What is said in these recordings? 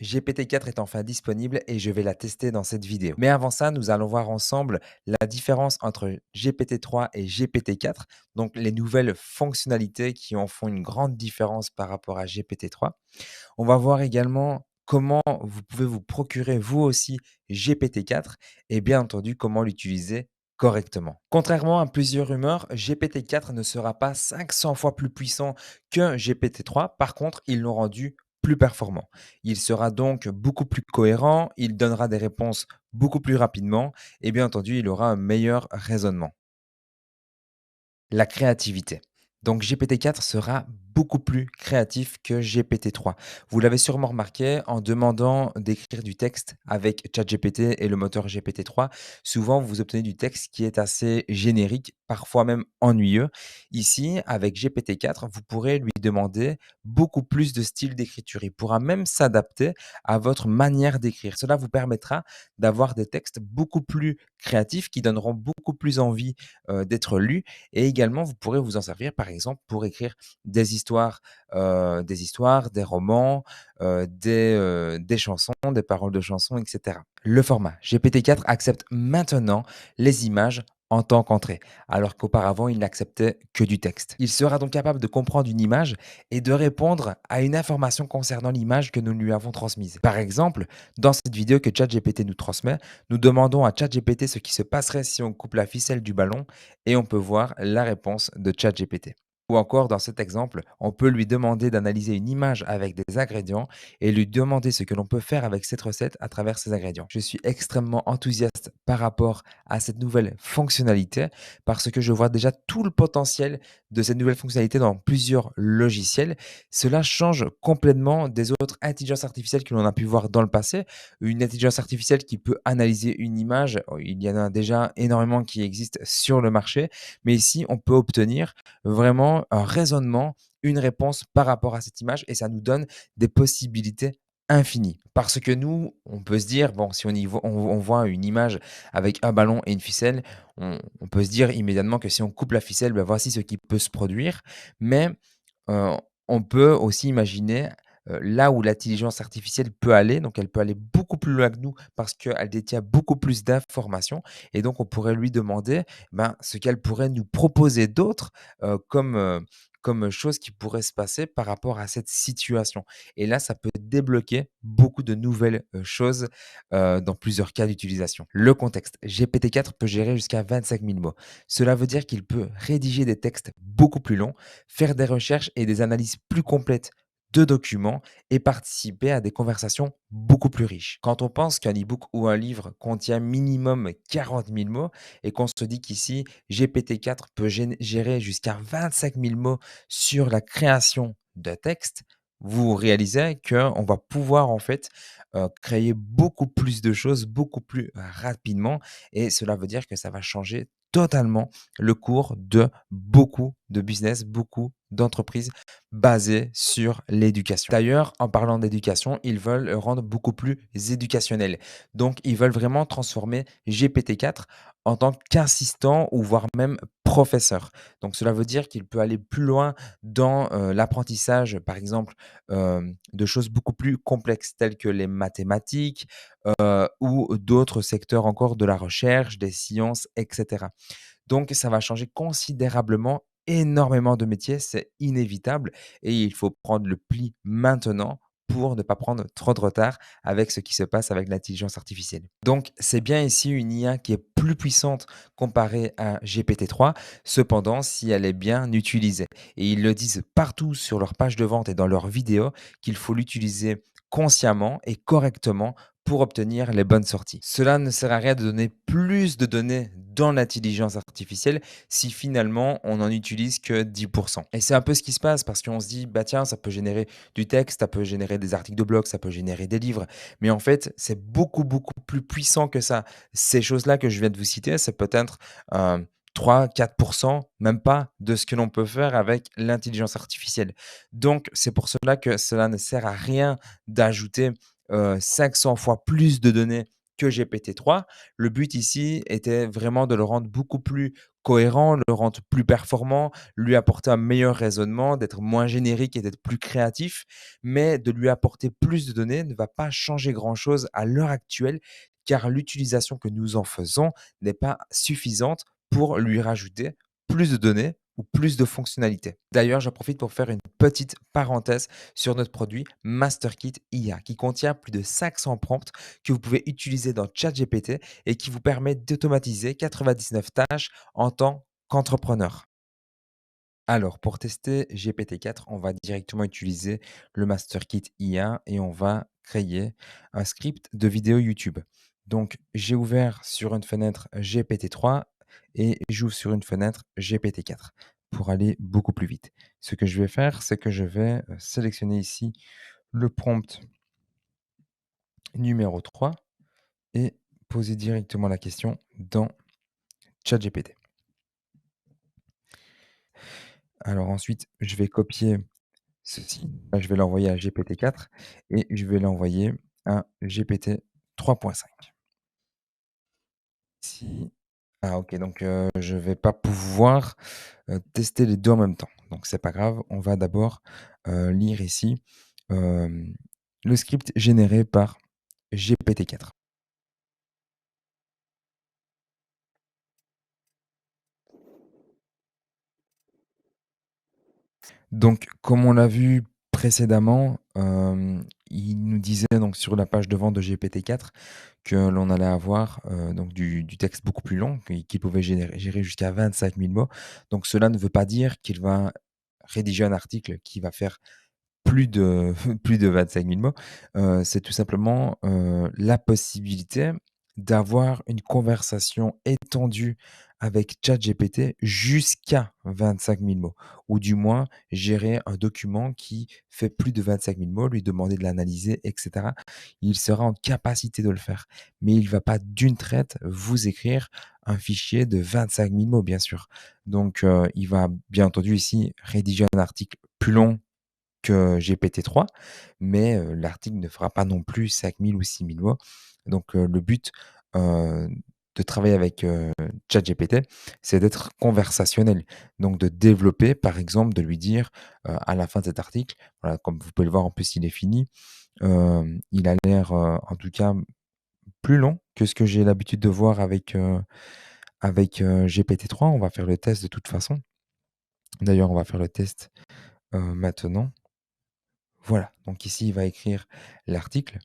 GPT-4 est enfin disponible et je vais la tester dans cette vidéo. Mais avant ça, nous allons voir ensemble la différence entre GPT-3 et GPT-4, donc les nouvelles fonctionnalités qui en font une grande différence par rapport à GPT-3. On va voir également comment vous pouvez vous procurer vous aussi GPT-4 et bien entendu comment l'utiliser correctement. Contrairement à plusieurs rumeurs, GPT-4 ne sera pas 500 fois plus puissant que GPT-3. Par contre, ils l'ont rendu plus performant. Il sera donc beaucoup plus cohérent, il donnera des réponses beaucoup plus rapidement et bien entendu, il aura un meilleur raisonnement. La créativité. Donc GPT-4 sera beaucoup plus créatif que GPT-3. Vous l'avez sûrement remarqué en demandant d'écrire du texte avec ChatGPT et le moteur GPT-3. Souvent, vous obtenez du texte qui est assez générique, parfois même ennuyeux. Ici, avec GPT-4, vous pourrez lui demander beaucoup plus de style d'écriture. Il pourra même s'adapter à votre manière d'écrire. Cela vous permettra d'avoir des textes beaucoup plus créatifs qui donneront beaucoup plus envie d'être lus et également, vous pourrez vous en servir, par exemple, pour écrire des romans, des chansons, des paroles de chansons, et cetera. Le format GPT-4 accepte maintenant les images en tant qu'entrée, alors qu'auparavant, il n'acceptait que du texte. Il sera donc capable de comprendre une image et de répondre à une information concernant l'image que nous lui avons transmise. Par exemple, dans cette vidéo que ChatGPT nous transmet, nous demandons à ChatGPT ce qui se passerait si on coupe la ficelle du ballon et on peut voir la réponse de ChatGPT. Ou encore, dans cet exemple, on peut lui demander d'analyser une image avec des ingrédients et lui demander ce que l'on peut faire avec cette recette à travers ces ingrédients. Je suis extrêmement enthousiaste par rapport à cette nouvelle fonctionnalité parce que je vois déjà tout le potentiel de cette nouvelle fonctionnalité dans plusieurs logiciels. Cela change complètement des autres intelligences artificielles que l'on a pu voir dans le passé. Une intelligence artificielle qui peut analyser une image, il y en a déjà énormément qui existent sur le marché, mais ici, on peut obtenir vraiment un raisonnement, une réponse par rapport à cette image et ça nous donne des possibilités infinies. Parce que nous, on peut se dire, bon, si on voit une image avec un ballon et une ficelle, on peut se dire immédiatement que si on coupe la ficelle, ben, voici ce qui peut se produire. Mais Heu, on peut aussi imaginer, là où l'intelligence artificielle peut aller, donc elle peut aller beaucoup plus loin que nous parce qu'elle détient beaucoup plus d'informations et donc on pourrait lui demander, ben, ce qu'elle pourrait nous proposer d'autre, comme chose qui pourrait se passer par rapport à cette situation et là, ça peut débloquer beaucoup de nouvelles, choses, dans plusieurs cas d'utilisation. Le contexte, GPT-4 peut gérer jusqu'à 25 000 mots. Cela veut dire qu'il peut rédiger des textes beaucoup plus longs, faire des recherches et des analyses plus complètes de documents et participer à des conversations beaucoup plus riches. Quand on pense qu'un e-book ou un livre contient minimum 40 000 mots et qu'on se dit qu'ici, GPT-4 peut gérer jusqu'à 25 000 mots sur la création de texte, vous réalisez qu'on va pouvoir en fait créer beaucoup plus de choses beaucoup plus rapidement et cela veut dire que ça va changer totalement le cours de beaucoup de business, beaucoup d'entreprises basées sur l'éducation. D'ailleurs, en parlant d'éducation, ils veulent le rendre beaucoup plus éducationnel. Donc, ils veulent vraiment transformer GPT-4 en tant qu'assistant ou voire même professeur. Donc, cela veut dire qu'il peut aller plus loin dans l'apprentissage, par exemple, de choses beaucoup plus complexes telles que les mathématiques ou d'autres secteurs encore de la recherche, des sciences, etc. Donc ça va changer considérablement énormément de métiers, c'est inévitable et il faut prendre le pli maintenant pour ne pas prendre trop de retard avec ce qui se passe avec l'intelligence artificielle. Donc c'est bien ici une IA qui est plus puissante comparée à GPT-3, cependant si elle est bien utilisée. Et ils le disent partout sur leur page de vente et dans leurs vidéos qu'il faut l'utiliser consciemment et correctement pour obtenir les bonnes sorties. Cela ne sert à rien de donner plus de données dans l'intelligence artificielle si finalement on n'en utilise que 10%. Et c'est un peu ce qui se passe parce qu'on se dit, bah tiens, ça peut générer du texte, ça peut générer des articles de blog, ça peut générer des livres. Mais en fait, c'est beaucoup, beaucoup plus puissant que ça. Ces choses-là que je viens de vous citer, c'est peut-être 3-4%, même pas, de ce que l'on peut faire avec l'intelligence artificielle. Donc, c'est pour cela que cela ne sert à rien d'ajouter 500 fois plus de données que GPT-3. Le but ici était vraiment de le rendre beaucoup plus cohérent, le rendre plus performant, lui apporter un meilleur raisonnement, d'être moins générique et d'être plus créatif. Mais de lui apporter plus de données ne va pas changer grand-chose à l'heure actuelle, car l'utilisation que nous en faisons n'est pas suffisante pour lui rajouter plus de données ou plus de fonctionnalités. D'ailleurs, j'en profite pour faire une petite parenthèse sur notre produit MasterKit IA, qui contient plus de 500 prompts que vous pouvez utiliser dans ChatGPT et qui vous permet d'automatiser 99 tâches en tant qu'entrepreneur. Alors, pour tester GPT-4, on va directement utiliser le MasterKit IA et on va créer un script de vidéo YouTube. Donc, j'ai ouvert sur une fenêtre GPT-3 et j'ouvre sur une fenêtre GPT-4 pour aller beaucoup plus vite. Ce que je vais faire, c'est que je vais sélectionner ici le prompt numéro 3 et poser directement la question dans ChatGPT. Alors ensuite, je vais copier ceci, là, je vais l'envoyer à GPT-4 et je vais l'envoyer à GPT 3.5. Si ah OK, donc je vais pas pouvoir, tester les 2 en même temps. Donc c'est pas grave, on va d'abord, lire ici, hem, le script généré par GPT-4. Donc, comme on l'a vu précédemment, il nous disait donc sur la page de vente de GPT-4 que l'on allait avoir, donc du texte beaucoup plus long, qui pouvait gérer jusqu'à 25 000 mots. Donc cela ne veut pas dire qu'il va rédiger un article qui va faire plus de plus de 25 000 mots, c'est tout simplement, la possibilité d'avoir une conversation étendue avec ChatGPT jusqu'à 25 000 mots ou du moins gérer un document qui fait plus de 25 000 mots, lui demander de l'analyser et cetera. Il sera en capacité de le faire, mais il ne va pas d'une traite vous écrire un fichier de 25 000 mots, bien sûr. Donc, il va bien entendu ici rédiger un article plus long que GPT-3, mais l'article ne fera pas non plus 5 000 ou 6 000 mots. Donc le but, heu, de travailler avec, ChatGPT, c'est d'être conversationnel. Donc de développer, par exemple, de lui dire, à la fin de cet article, voilà, comme vous pouvez le voir, en plus, il est fini. Il a l'air, en tout cas, plus long que ce que j'ai l'habitude de voir avec GPT-3. On va faire le test de toute façon. D'ailleurs, on va faire le test, maintenant. Voilà, donc ici, il va écrire l'article.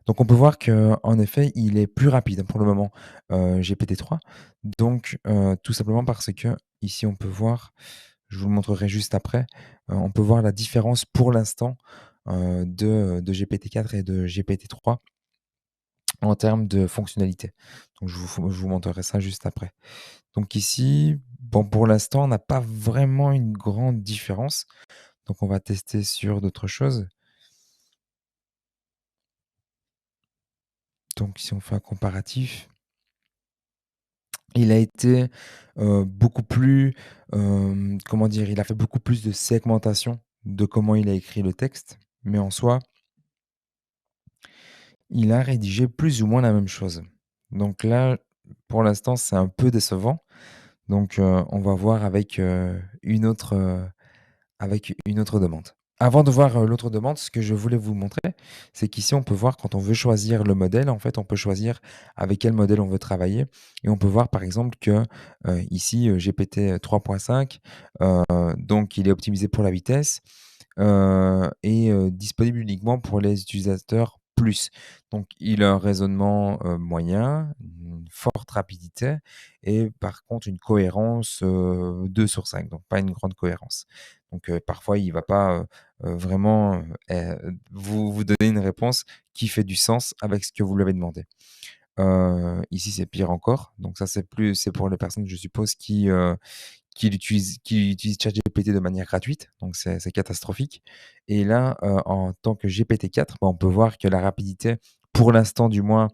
Donc on peut voir qu'en effet, il est plus rapide pour le moment, GPT-3. Donc tout simplement parce que ici, on peut voir, je vous le montrerai juste après, on peut voir la différence pour l'instant, de GPT-4 et de GPT-3 en termes de fonctionnalité. Donc je vous montrerai ça juste après. Donc ici, bon, pour l'instant, on n'a pas vraiment une grande différence. Donc on va tester sur d'autres choses. Donc si on fait un comparatif, il a été, beaucoup plus, comment dire? Il a fait beaucoup plus de segmentation de comment il a écrit le texte, mais en soi, il a rédigé plus ou moins la même chose. Donc là, pour l'instant, c'est un peu décevant. Donc, on va voir avec une autre demande. Avant de voir, l'autre demande, ce que je voulais vous montrer, c'est qu'ici, on peut voir quand on veut choisir le modèle, en fait, on peut choisir avec quel modèle on veut travailler et on peut voir, par exemple, que, ici, GPT 3.5, donc il est optimisé pour la vitesse, et disponible uniquement pour les utilisateurs plus. Donc il a un raisonnement, moyen, une forte rapidité et par contre une cohérence, 2 sur 5, donc pas une grande cohérence. Donc parfois il va pas, vraiment, vous donner une réponse qui fait du sens avec ce que vous lui avez demandé. Ici c'est pire encore, donc ça c'est pour les personnes je suppose qui utilisent ChatGPT de manière gratuite, donc c'est catastrophique et là, en tant que GPT-4, bah, on peut voir que la rapidité, pour l'instant du moins,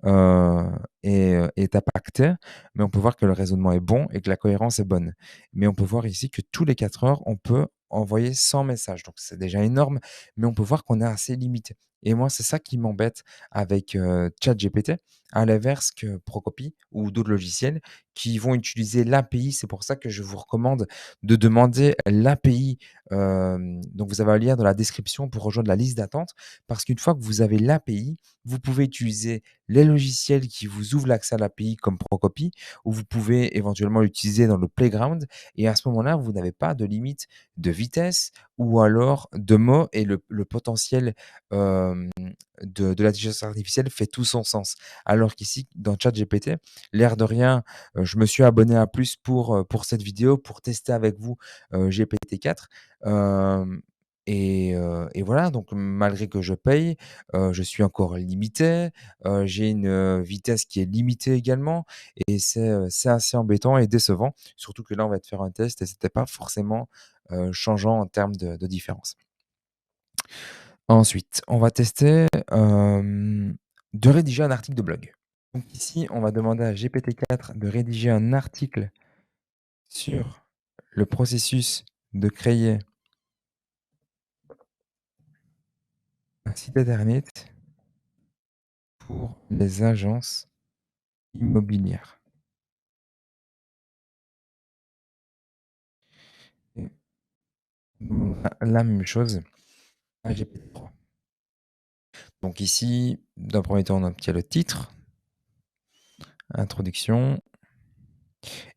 heu est impacté, mais on peut voir que le raisonnement est bon et que la cohérence est bonne. Mais on peut voir ici que tous les 4 heures, on peut envoyer 100 messages, donc c'est déjà énorme, mais on peut voir qu'on est assez limité et moi, c'est ça qui m'embête avec, ChatGPT, à l'inverse que Procopy ou d'autres logiciels qui vont utiliser l'API. C'est pour ça que je vous recommande de demander l'API, donc vous avez un lien dans la description pour rejoindre la liste d'attente parce qu'une fois que vous avez l'API, vous pouvez utiliser les logiciels qui vous ouvrent l'accès à l'API comme Procopy ou vous pouvez éventuellement l'utiliser dans le playground et à ce moment-là, vous n'avez pas de limite de vitesse ou alors de mots et le potentiel, hem, de l'intelligence artificielle fait tout son sens. Alors qu'ici, dans ChatGPT, l'air de rien, je me suis abonné à plus pour cette vidéo, pour tester avec vous, GPT-4, hem et voilà, donc malgré que je paye, je suis encore limité, j'ai une, vitesse qui est limitée également et c'est assez embêtant et décevant. Surtout que là, on va te faire un test et c'était pas forcément, changeant en termes de différence. Ensuite, on va tester, de rédiger un article de blog. Donc ici, on va demander à GPT-4 de rédiger un article sur le processus de créer un site internet pour les agences immobilières. Et on a la même chose à GPT-3. Donc ici, dans un premier temps, on obtient le titre, introduction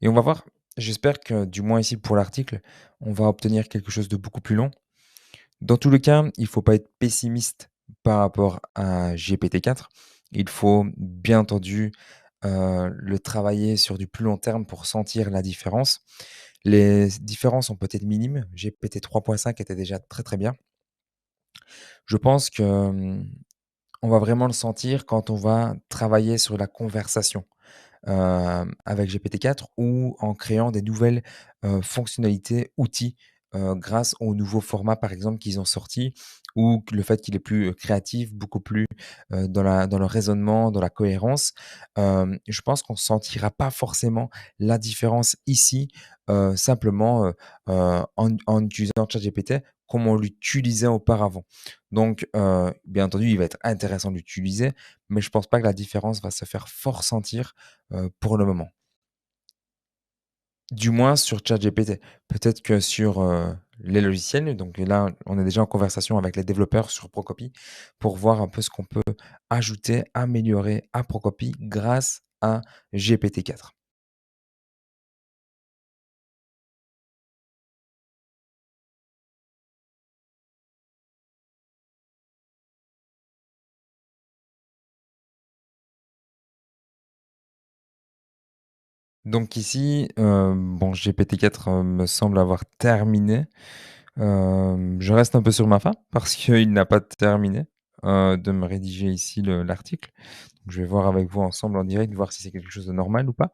et on va voir, j'espère que du moins ici pour l'article, on va obtenir quelque chose de beaucoup plus long. Dans tous les cas, il ne faut pas être pessimiste par rapport à GPT-4. Il faut bien entendu, le travailler sur du plus long terme pour sentir la différence. Les différences sont peut-être minimes. GPT 3.5 était déjà très, très bien. Je pense que, on va vraiment le sentir quand on va travailler sur la conversation. Avec GPT-4 ou en créant des nouvelles, fonctionnalités, outils, grâce aux nouveaux formats, par exemple, qu'ils ont sortis ou que le fait qu'il est plus, créatif, beaucoup plus, dans le raisonnement, dans la cohérence. Je pense qu'on sentira pas forcément la différence ici, simplement, en utilisant ChatGPT comme on l'utilisait auparavant. Donc, bien entendu, il va être intéressant de l'utiliser, mais je pense pas que la différence va se faire fort sentir, pour le moment. Du moins sur ChatGPT. Peut-être que sur, les logiciels, donc là, on est déjà en conversation avec les développeurs sur Procopy pour voir un peu ce qu'on peut ajouter, améliorer à Procopy grâce à GPT-4. Donc ici, bon GPT-4, me semble avoir terminé. Je reste un peu sur ma faim parce qu'il n'a pas terminé, de me rédiger ici le l'article. Donc je vais voir avec vous ensemble en direct, voir si c'est quelque chose de normal ou pas.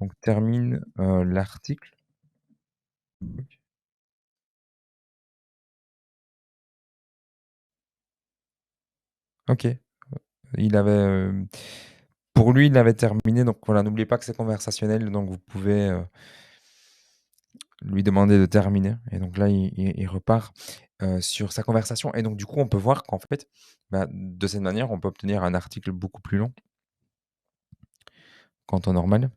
Donc termine, l'article. OK. Il avait, pour lui, il avait terminé donc voilà, n'oubliez pas que c'est conversationnel donc vous pouvez, lui demander de terminer et donc là, il repart, sur sa conversation et donc du coup, on peut voir qu'en fait, bah, de cette manière, on peut obtenir un article beaucoup plus long qu'en temps normal.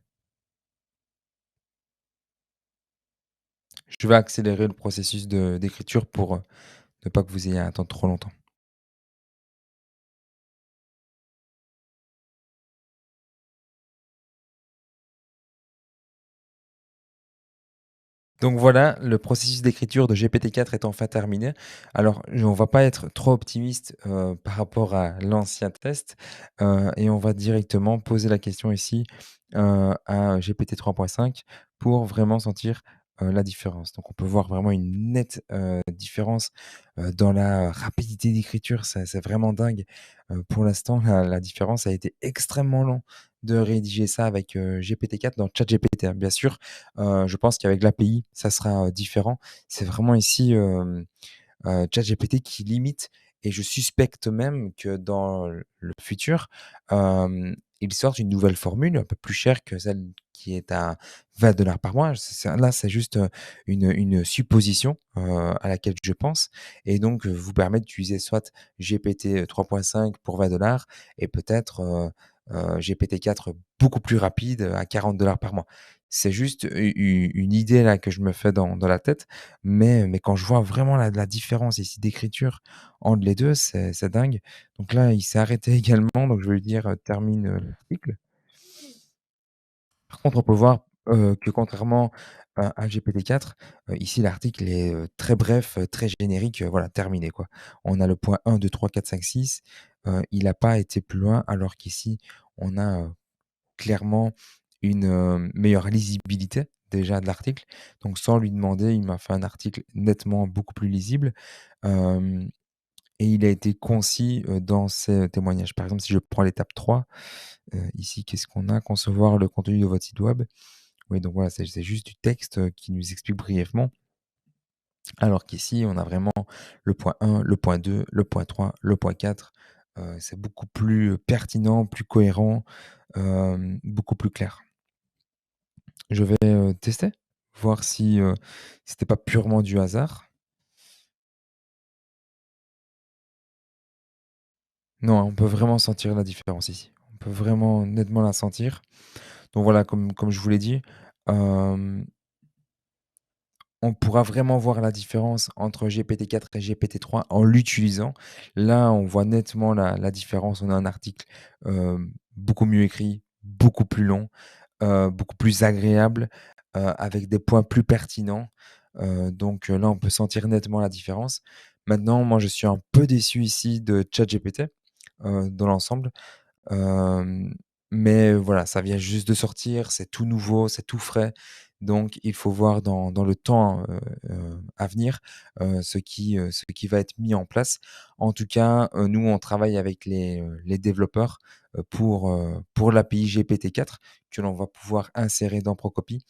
Je vais accélérer le processus d'écriture pour, ne pas que vous ayez à attendre trop longtemps. Donc voilà, le processus d'écriture de GPT-4 est enfin terminé. Alors, on va pas être trop optimiste, par rapport à l'ancien test, et on va directement poser la question ici, à GPT 3.5 pour vraiment sentir, la différence. Donc on peut voir vraiment une nette, différence, dans la rapidité d'écriture, c'est vraiment dingue. Pour l'instant, la différence a été extrêmement long de rédiger ça avec, GPT-4 dans ChatGPT, hein. Bien sûr, je pense qu'avec l'API, ça sera, différent. C'est vraiment ici, ChatGPT qui limite et je suspecte même que dans le futur, ils sortent une nouvelle formule un peu plus chère que celle qui est à 20 par mois. C'est juste, une supposition, à laquelle je pense et donc vous permet d'utiliser soit GPT, 3.5 pour 20 et peut-être, GPT-4 beaucoup plus rapide, à 40 par mois. C'est juste une idée là que je me fais dans la tête, mais quand je vois vraiment la différence ici d'écriture entre les 2, c'est dingue. Donc là, il s'est arrêté également, donc je vais lui dire, termine, l'article. Par contre, on peut voir, que contrairement à GPT-4, ici l'article est, très bref, très générique, voilà, terminé quoi. On a le point 1, 2, 3, 4, 5, 6, il n'a pas été plus loin alors qu'ici on a, clairement une, meilleure lisibilité déjà de l'article. Donc sans lui demander, il m'a fait un article nettement beaucoup plus lisible, hem et il a été concis, dans ses témoignages. Par exemple, si je prends l'étape 3, ici, qu'est-ce qu'on a? Concevoir le contenu de votre site web. Oui, donc voilà, c'est juste du texte, qui nous explique brièvement, alors qu'ici, on a vraiment le point 1, le point 2, le point 3, le point 4. C'est beaucoup plus, pertinent, plus cohérent, beaucoup plus clair. Je vais, tester, voir si, c'était pas purement du hasard. Non, on peut vraiment sentir la différence ici. On peut vraiment nettement la sentir. Donc voilà, comme je vous l'ai dit, hem, on pourra vraiment voir la différence entre GPT-4 et GPT-3 en l'utilisant. Là, on voit nettement la différence. On a un article, beaucoup mieux écrit, beaucoup plus long, beaucoup plus agréable, avec des points plus pertinents. Donc là, on peut sentir nettement la différence. Maintenant, moi, je suis un peu déçu ici de ChatGPT, dans l'ensemble. Hem, mais voilà, ça vient juste de sortir, c'est tout nouveau, c'est tout frais, donc il faut voir dans le temps, à venir, ce qui va être mis en place. En tout cas, nous, on travaille avec les développeurs, pour l'API GPT-4 que l'on va pouvoir insérer dans Procopy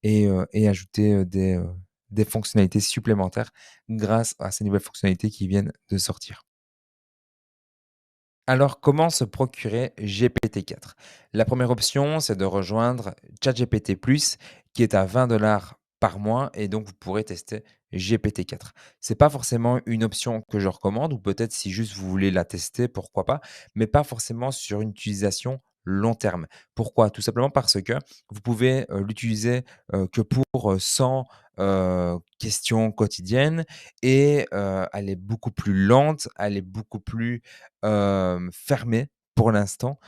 et ajouter, des fonctionnalités supplémentaires grâce à ces nouvelles fonctionnalités qui viennent de sortir. Alors, comment se procurer GPT-4? La première option, c'est de rejoindre ChatGPT Plus, qui est à 20 par mois, et donc vous pourrez tester GPT-4. C'est pas forcément une option que je recommande, ou peut-être si juste vous voulez la tester, pourquoi pas, mais pas forcément sur une utilisation long terme. Pourquoi? Tout simplement parce que vous pouvez l'utiliser que pour 100 questions quotidiennes et elle est beaucoup plus lente, elle est beaucoup plus fermé pour l'instant,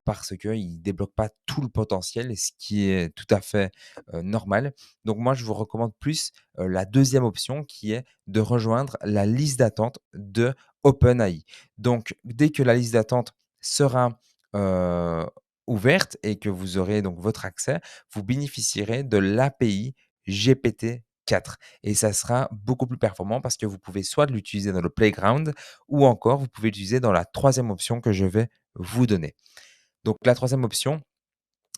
parce qu'il ne débloque pas tout le potentiel, ce qui est tout à fait, normal. Donc moi, je vous recommande plus, la deuxième option qui est de rejoindre la liste d'attente de OpenAI. Donc dès que la liste d'attente sera, heu, ouverte et que vous aurez donc votre accès, vous bénéficierez de l'API GPT-4 et ça sera beaucoup plus performant parce que vous pouvez soit l'utiliser dans le playground ou encore vous pouvez l'utiliser dans la troisième option que je vais vous donner. Donc la troisième option,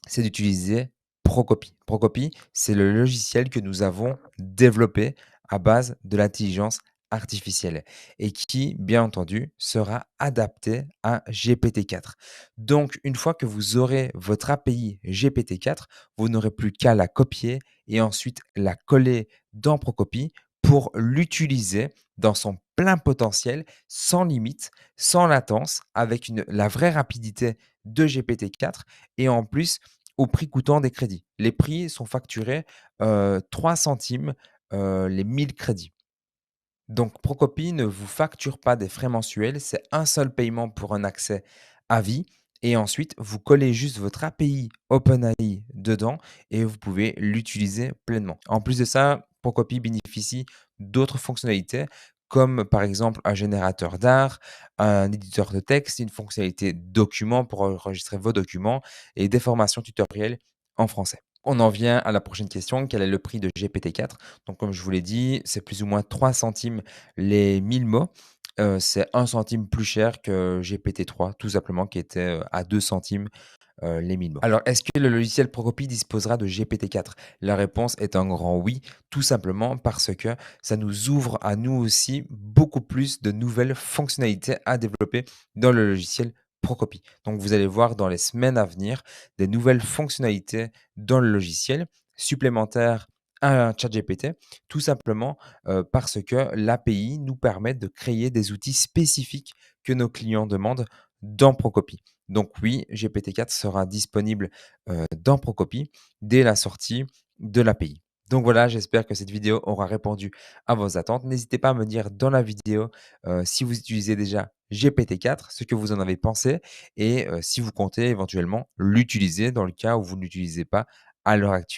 c'est d'utiliser Procopy. Procopy, c'est le logiciel que nous avons développé à base de l'intelligence artificielle et qui, bien entendu, sera adapté à GPT-4. Donc, une fois que vous aurez votre API GPT-4, vous n'aurez plus qu'à la copier et ensuite la coller dans Procopy pour l'utiliser dans son plein potentiel, sans limite, sans latence, avec la vraie rapidité de GPT-4 et en plus au prix coûtant des crédits. Les prix sont facturés, 3 centimes, les 1000 crédits. Donc Procopy ne vous facture pas des frais mensuels, c'est un seul paiement pour un accès à vie et ensuite vous collez juste votre API OpenAI dedans et vous pouvez l'utiliser pleinement. En plus de ça, Procopy bénéficie d'autres fonctionnalités comme par exemple un générateur d'art, un éditeur de texte, une fonctionnalité document pour enregistrer vos documents et des formations tutoriels en français. On en vient à la prochaine question, quel est le prix de GPT-4? Donc comme je vous l'ai dit, c'est plus ou moins 3 centimes les 1000 mots. C'est 1 centime plus cher que GPT-3, tout simplement, qui était, à 2 centimes, les 1000 mots. Alors, est-ce que le logiciel Procopy disposera de GPT-4? La réponse est un grand oui, tout simplement parce que ça nous ouvre à nous aussi beaucoup plus de nouvelles fonctionnalités à développer dans le logiciel Procopie. Donc vous allez voir dans les semaines à venir des nouvelles fonctionnalités dans le logiciel supplémentaires à ChatGPT, tout simplement, parce que l'API nous permet de créer des outils spécifiques que nos clients demandent dans Procopie. Donc oui, GPT-4 sera disponible, dans Procopie dès la sortie de l'API. Donc voilà, j'espère que cette vidéo aura répondu à vos attentes. N'hésitez pas à me dire dans la vidéo, si vous utilisez déjà GPT-4, ce que vous en avez pensé et si vous comptez éventuellement l'utiliser dans le cas où vous ne l'utilisez pas à l'heure actuelle.